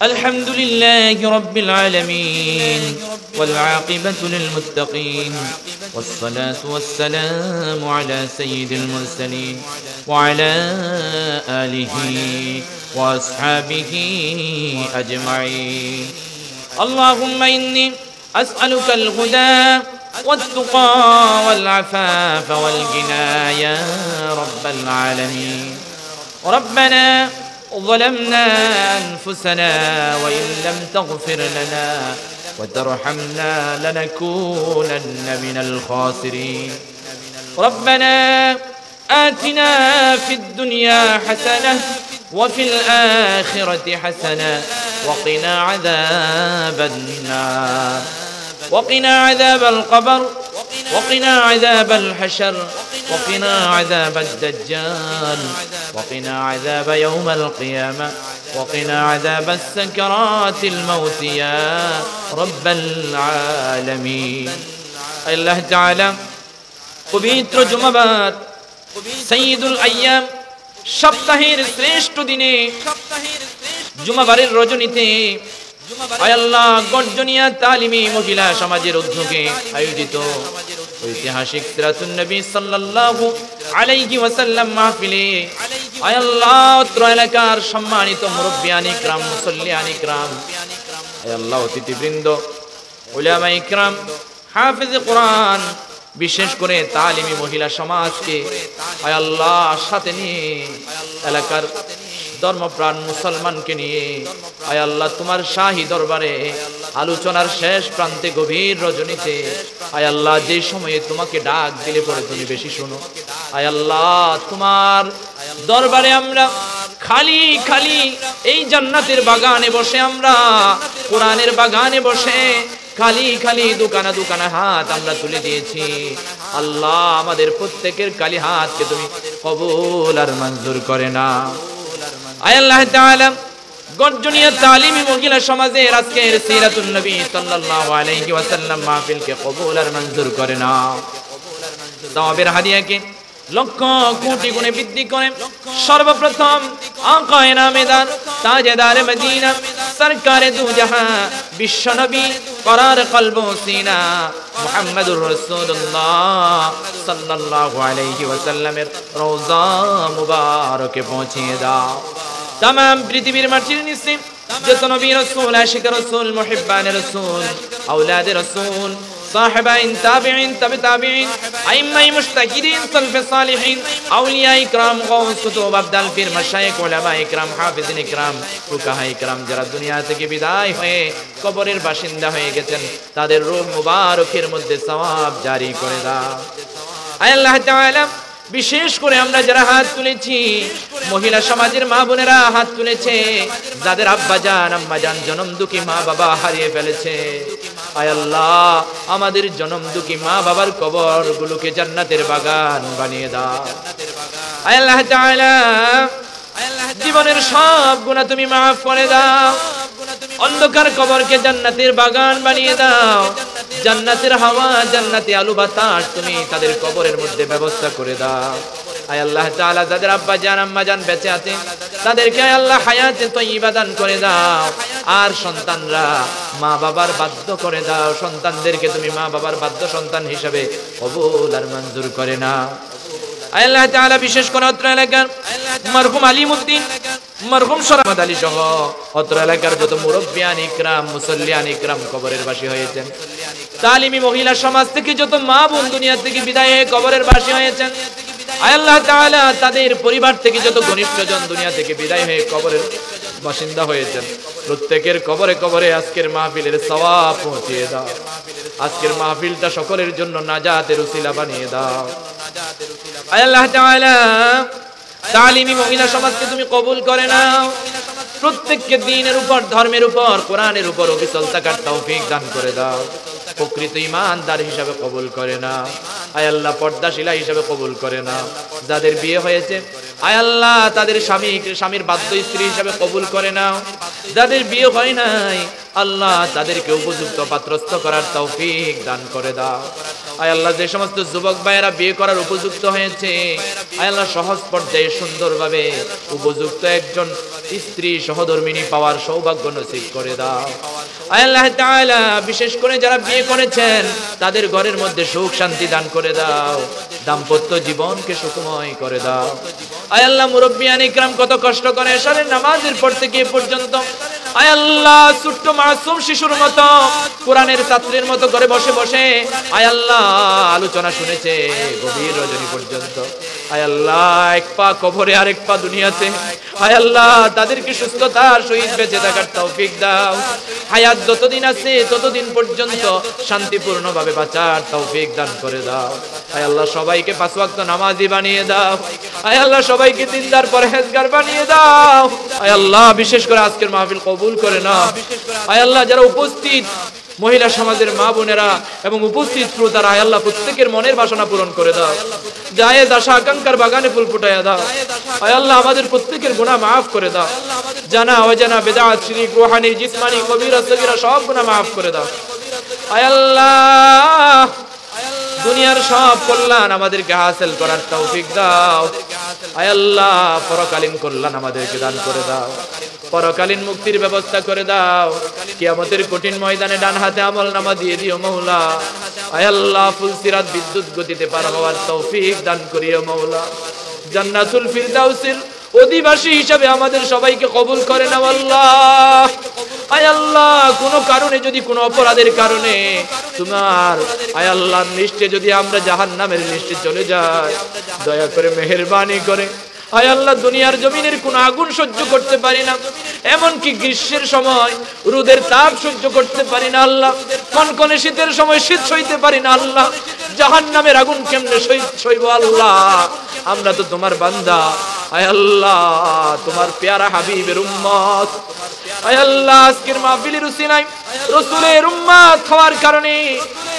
الحمد لله رب العالمين والعاقبة للمتقين والصلاة والسلام على سيد المرسلين وعلى آله وأصحابه أجمعين. اللهم إني أسألك الهدى والتقى والعفاف والغنى يا رب العالمين. ربنا ظلمنا أنفسنا وإن لم تغفر لنا وترحمنا لنكونن من الخاسرين. ربنا آتنا في الدنيا حسنة وفي الآخرة حسنة وقنا عذاب النار وقنا عذاب القبر وقنا عذاب الحشر وقنا عذاب الدجال وقنا عذاب يوم القيامة وقنا عذاب السكرات الموت يا رب العالمين. الله تعالى পবিত্র জুমাবার সাইয়্যিদুল আইয়াম সপ্তাহের শ্রেষ্ঠ দিনে জুমাবারের রজনীতে আয় আল্লাহ গর্জনিয়া তালিমি মহিলা সমাজের উদ্যোগে আয়োজিত ঐতিহাসিক সিরাতুন নবী সাল্লাল্লাহু আলাইহি ওয়াসাল্লাম মাহফিলে আয় আল্লাহ অত্র এলাকার সম্মানিত মুরব্বিয়ান ইকরাম মুসল্লিয়ান ইকরাম আয় আল্লাহ অতিথিবৃন্দ উলামা ইকরাম হাফেজ কোরআন বিশেষ করে তালিমি মহিলা সমাজকে আয় আল্লাহ সাথে নিয়ে এলাকার ধর্মপ্রাণ মুসলমানকে নিয়ে আয় আল্লাহ তোমার শাহী দরবারে আলোচনার শেষ প্রান্তে গভীর রজনীতে আয় আল্লাহ যে সময়ে তোমাকে ডাক দিলে পরে তুমি বেশি শোনো আয় আল্লাহ তোমার দরবারে আমরা খালি খালি এই জান্নাতের বাগানে বসে আমরা কোরআনের বাগানে বসে খালি খালি দোকানা দোকানা হাত আমরা তুলে দিয়েছি। আল্লাহ আমাদের প্রত্যেকের খালি হাতকে তুমি কবুল আর মঞ্জুর করে না। আয় আল্লাহ তাআলা গর্জনিয়া তালিমি মহিলা সমাজের আজকের সিরাতুন নবী সাল্লাল্লাহু আলাইহি ওয়াসাল্লাম মাহফিলকে কবুল আর মঞ্জুর করে না। সওয়াবের হাদিয়াকে লক্ষ কোটি গুণে বৃদ্ধি করে সর্বপ্রথম আকায়ে নামেদার তাজেদার মদিনা সরকারে দু জাহান বিশ্বনবী করার কলব সিনা মুহাম্মদুর রাসূলুল্লাহ সাল্লাল্লাহু আলাইহি ওয়াসাল্লামের রওজা মুবারকে পৌঁছিয়ে দাও। तमाम পৃথিবীর মাটির নিচে যত নবী রাসূল আশিক রাসূল মুহিব্বান রাসূল আওলাদ রাসূল সাহাবায়ে তাবিঈন তাবে তাবিঈন আইম্মায়ে মুজতাহিদিন সালফে সালিহিন আউলিয়া ইকরাম গাউস কুতুব আবদাল পীর মাশায়েখ উলামা ইকরাম হাফেজিন ইকরাম ফুকাহা ইকরাম যারা দুনিয়া থেকে বিদায় হয়ে কবরের বাসিন্দা হয়ে গেছেন তাদের রূহ মুবারকের মধ্যে সওয়াব জারি করে দাও। আয় আল্লাহ তাআলা বিশেষ করে আমরা যারা হাত তুলেছি মহিলা সমাজের মা বোনেরা হাত তুলেছে যাদের আব্বা জান আম্মা জান জনম দুঃখী মা বাবা হারিয়ে ফেলেছে আয় আল্লাহ আমাদের জনম দুঃখী মা বাবার কবর গুলোকে জান্নাতের বাগান বানিয়ে দাও। আয় আল্লাহ তাআলা জীবনের সব গুনাহ তুমি maaf করে দাও। অন্ধকার কবরকে জান্নাতের বাগান বানিয়ে দাও। জান্নাতের হাওয়া জান্নাতি আলো বাতাস তুমি তাদের কবরের মধ্যে ব্যবস্থা করে দাও। আয় আল্লাহ তাআলা যাদের আব্বা জান আম্মা জান বেঁচে আছে তাদেরকে আয় আল্লাহ হায়াতে তয়্যিবা দান করে দাও। আর সন্তানরা মা বাবার বাধ্য করে দাও। সন্তানদেরকে তুমি মা বাবার বাধ্য সন্তান হিসেবে কবুল আর মঞ্জুর করে নাও। আয় আল্লাহ তাআলা বিশেষ করে অত্র এলাকার মরহুম আলিমউদ্দিন মরহুম শরাফত আলী সহ অত্র এলাকার যত মুরব্বিয়ান ইকরাম মুসল্লিয়ান ইকরাম কবরের বাসী হয়েছেন তালিমি মহিলা সমাজ থেকে যত মা বোন দুনিয়া থেকে বিদায় হয়ে কবরের বাসী হয়েছেন আয় আল্লাহ তাআলা তাদের পরিবার থেকে যত ঘনিষ্ঠজন দুনিয়া থেকে বিদায় হয়ে কবরের বাসিন্দা হয়েছেন প্রত্যেকের কবরে কবরে আজকের মাহফিলের সওয়াব পৌঁছিয়ে দাও। আজকের মাহফিলটা সকলের জন্য নাজাতের উসিলা বানিয়ে দাও। আয় আল্লাহ তাআলা তালিমি মহিলা সমাজকে তুমি কবুল করে নাও। প্রত্যেককে দ্বীনের উপর ধর্মের উপর কোরআনের উপর অবিচল থাকার তৌফিক দান করে দাও। প্রকৃত ঈমানদার হিসাবে কবুল করে নাও। আয় আল্লাহ পর্দাশীলা হিসাবে কবুল করে নাও। যাদের বিয়ে হয়েছে আয় আল্লাহ তাদের স্বামীর বাধ্য স্ত্রী হিসাবে কবুল করে নাও। যাদের বিয়ে হয় নাই আল্লাহ তাদেরকে উপযুক্ত পাত্রস্থ করার তৌফিক দান করে দাও। আয় আল্লাহ যে সমস্ত যুবক ভাইয়েরা বিয়ে করার উপযুক্ত হয়েছে, আয় আল্লাহ সহজ পর্যায়ে সুন্দরভাবে উপযুক্ত একজন স্ত্রী সহধর্মিনী পাওয়ার সৌভাগ্য নসিব করে দাও। আয় আল্লাহ তাআলা বিশেষ করে যারা বিয়ে করেছেন তাদের ঘরের মধ্যে সুখ শান্তি দান করে দাও, দাম্পত্য জীবনকে সুখময় করে দাও। আয় আল্লাহ মুরব্বিয়ান ইকরাম কত কষ্ট করে এশারের নামাজের পর থেকে এ পর্যন্ত আয় আল্লাহ ছোট্ট মাসুম শিশুর মতো কোরআনের ছাত্রের মতো করে বসে বসে আয় আল্লাহ আলোচনা শুনেছে গভীর রজনী পর্যন্ত। আয় আল্লাহ এক পা কবরে আরেক পা দুনিয়াতে, আয় আল্লাহ তাদেরকে সুস্থতার সহিত বেঁচে থাকার তৌফিক দাও। হায়াত যতদিন আছে ততদিন পর্যন্ত শান্তিপূর্ণভাবে বাঁচার তৌফিক দান করে দাও। আয় আল্লাহ সবাইকে পাঁচ ওয়াক্ত নামাজি বানিয়ে দাও। আয় আল্লাহ সবাইকে দিনদার পরহেজগার বানিয়ে দাও। আয় আল্লাহ বিশেষ করে আজকের মাহফিল কবুল করে নাও। আয় আল্লাহ যারা উপস্থিত মহিলা সমাজের মা বোনেরা এবং উপস্থিত শ্রোতারা, আয় আল্লাহ প্রত্যেকের মনের বাসনা পূরণ করে দাও। জায়েজ আশা আকাঙ্ক্ষার বাগানে ফুল ফুটাইয়া দাও। আয় আল্লাহ আমাদের প্রত্যেকের গুনাহ মাফ করে দাও। জানা অজানা বেদাত শিরক রুহানি জিসমানি কবিরা সগীরা সব গুনাহ মাফ করে দাও। আয় আল্লাহ দুনিয়ার সব কল্যাণ আমাদেরকে হাসিল করার তৌফিক দাও। আয় আল্লাহ পরকালীন কল্যাণ আমাদেরকে দান করে দাও, পরকালীন মুক্তির ব্যবস্থা করে দাও। কিয়ামতের কঠিন ময়দানে ডান হাতে আমলনামা দিয়ে দিও মাওলা। আয় আল্লাহ ফুলসিরাত বিদ্যুৎ গতিতে পার হওয়ার তৌফিক দান করিও মাওলা। জান্নাতুল ফিরদাউসের অধিবাসী হিসাবে আমাদের সবাইকে কবুল করে নাও আল্লাহ। আয় আল্লাহ কোনো কারণে যদি কোনো অপরাধের কারণে তোমার আয় আল্লাহর লিস্টে যদি আমরা জাহান্নামের লিস্টে চলে যাই, দয়া করে মেহেরবানি করে আয় আল্লাহ দুনিয়ার জমিনের কোন আগুন সহ্য করতে পারি না, এমনকি গ্রীষ্মের সময় রোদের তাপ সহ্য করতে পারি না আল্লাহ, কনকনে শীতের সময় শীত সইতে পারি না আল্লাহ, জাহান্নামের আগুন কেমনে সইব আল্লাহ। আমরা তো তোমার বান্দা, আয় আল্লাহ তোমার পেয়ারা হাবিবের উম্মত। আয় আল্লাহ আজকের মাহফিলের উসিলায় রাসূলের উম্মত হওয়ার কারণে,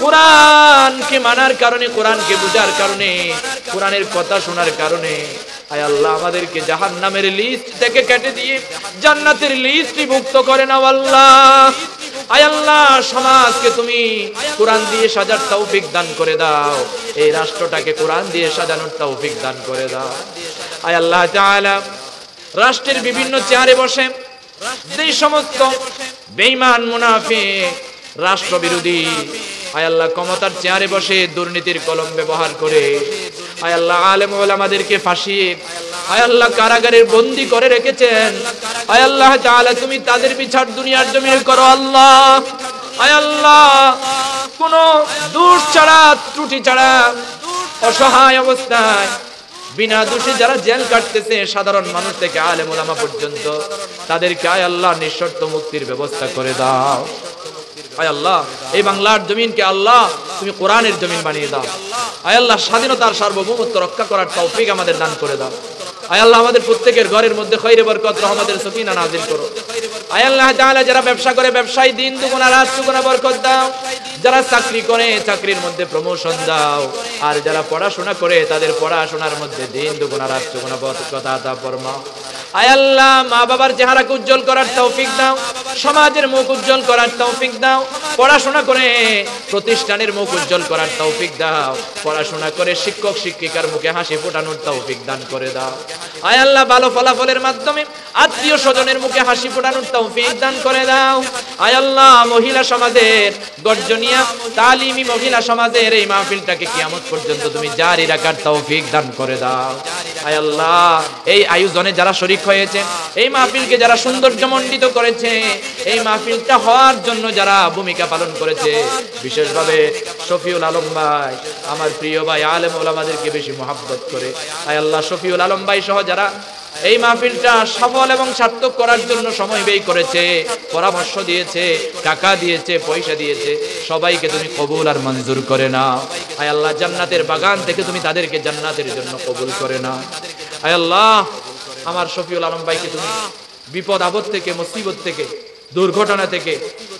কোরআনকে মানার কারণে, কোরআনকে বুঝার কারণে, কোরআনের কথা শোনার কারণে আয় আল্লাহ আমাদেরকে জাহান্নামের লিস্ট থেকে কেটে দিয়ে জান্নাতের লিস্টে মুক্ত করে নাও আল্লাহ। আয় আল্লাহ সমাজকে তুমি কোরআন দিয়ে সাজার তৌফিক দান করে দাও, এই রাষ্ট্রটাকে কোরআন দিয়ে সাজানোর তৌফিক দান করে দাও। আয় আল্লাহ তাআলা রাষ্ট্রের বিভিন্ন চেয়ারে বসে যে সমস্ত বেঈমান মুনাফিক রাষ্ট্রবিরোধী আয় আল্লাহ ক্ষমতার চেয়ারে বসে দুর্নীতির কলম ব্যবহার করে আয় আল্লাহ আলেম ওলামাদেরকে ফাঁসিয়ে আয় আল্লাহ কারাগারে বন্দী করে রেখেছেন, আয় আল্লাহ তাআলা তুমি তাদের বিচার দুনিয়ার জমিনে করো আল্লাহ। আয় আল্লাহ কোন দোষ ছাড়া ত্রুটি ছাড়া অসহায় অবস্থায় বিনা দোষে যারা জেল কাটতেছে সাধারণ মানুষ থেকে আলেম ওলামা পর্যন্ত, তাদেরকে আয় আল্লাহ নিঃশর্ত মুক্তির ব্যবস্থা করে দাও। আয় আল্লাহ এই বাংলার জমিনকে আল্লাহ তুমি কোরআনের জমিন বানিয়ে দাও। আয় আল্লাহ স্বাধীনতার সার্বভৌমত্ব রক্ষা করার তৌফিক আমাদের দান করে দাও। আয় আল্লাহ আমাদের প্রত্যেকের ঘরের মধ্যে খৈরে বরকত রহমতের সকিনা নাজিল করো। আয় আল্লাহ তাআলা যারা ব্যবসা করে ব্যবসায় দিন দুগুণা রাত দুগুণা বরকত দাও, যারা চাকরি করে চাকরির মধ্যে প্রমোশন দাও, আর যারা পড়াশোনা করে তাদের পড়াশোনার মধ্যে দিন দুগুণা রাত দুগুণা বরকত আতা ফরমাও। আয় আল্লাহ মা বাবার চেহারাকে উজ্জ্বল করার তৌফিক দাও, সমাজের মুখ উজ্জ্বল করার তৌফিক দাও, পড়াশোনা করে প্রতিষ্ঠানের মুখ উজ্জ্বল করার তৌফিক দাও, পড়াশোনা করে শিক্ষক শিক্ষিকার মুখে হাসি ফোটানোর তৌফিক দান করে দাও। আয় আল্লাহ ভালো ফলাফলের মাধ্যমে আত্মীয় স্বজনের মুখে হাসি ফোটানোর তৌফিক দান করে দাও। আয় আল্লাহ মহিলা সমাজের গর্জনিয়া তালিমি মহিলা সমাজের এই মাহফিলটাকে কিয়ামত পর্যন্ত তুমি জারি রাখার তৌফিক দান করে দাও। আয় আল্লাহ এই আয়োজনে যারা শরীক হয়েছে, এই মাহফিলকে যারা সৌন্দর্যমণ্ডিত করেছে, এই মাহফিলটা হওয়ার জন্য যারা ভূমিকা পালন করেছে, বিশেষভাবে শফিউল আলম ভাই আমার প্রিয় ভাই আলেম ওলামাদেরকে বেশি মহব্বত করে, আয় আল্লাহ শফিউল আলম ভাই সহ যারা এই মাহফিলটা সফল এবং সার্থক করার জন্য সময় ব্যয় করেছে, পরামর্শ দিয়েছে, টাকা দিয়েছে, পয়সা দিয়েছে, সবাইকে তুমি কবুল আর মঞ্জুর করে নাও। আয় আল্লাহ জান্নাতের বাগান থেকে তুমি তাদেরকে জান্নাতের জন্য কবুল করে নাও। আয় আল্লাহ আমার শফিউল আলম ভাইকে তুমি বিপদ আপদ থেকে, মুসিবত থেকে, দুর্ঘটনা থেকে,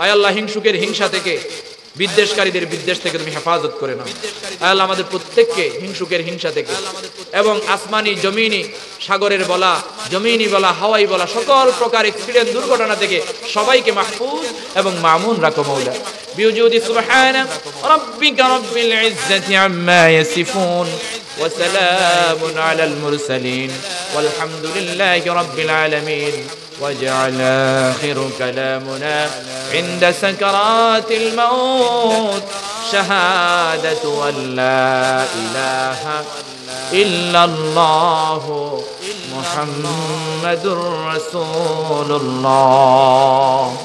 আয় আল্লাহ হিংসুকের হিংসা থেকে, বিদ্বেষকারীদের বিদ্বেষ থেকে তুমি হেফাজত করে নাও আয় আল্লাহ আমাদের প্রত্যেককে হিংসুকের হিংসা থেকে এবং আসমানি জমিনি সাগরের বলা জমিনি বলা হাওয়াই বলা সকল প্রকার অ্যাক্সিডেন্ট দুর্ঘটনা থেকে সবাইকে মাহফুজ এবং মামুন রাখো মাওলা বিউজুদি সুবহানা রাব্বিকা রাব্বিল ইজ্জাতি আম্মা ইয়াসিফুন وسلام على المرسلين والحمد لله رب العالمين واجعل آخر كلامنا عند سكرات الموت شهادة أن لا إله إلا الله محمد رسول الله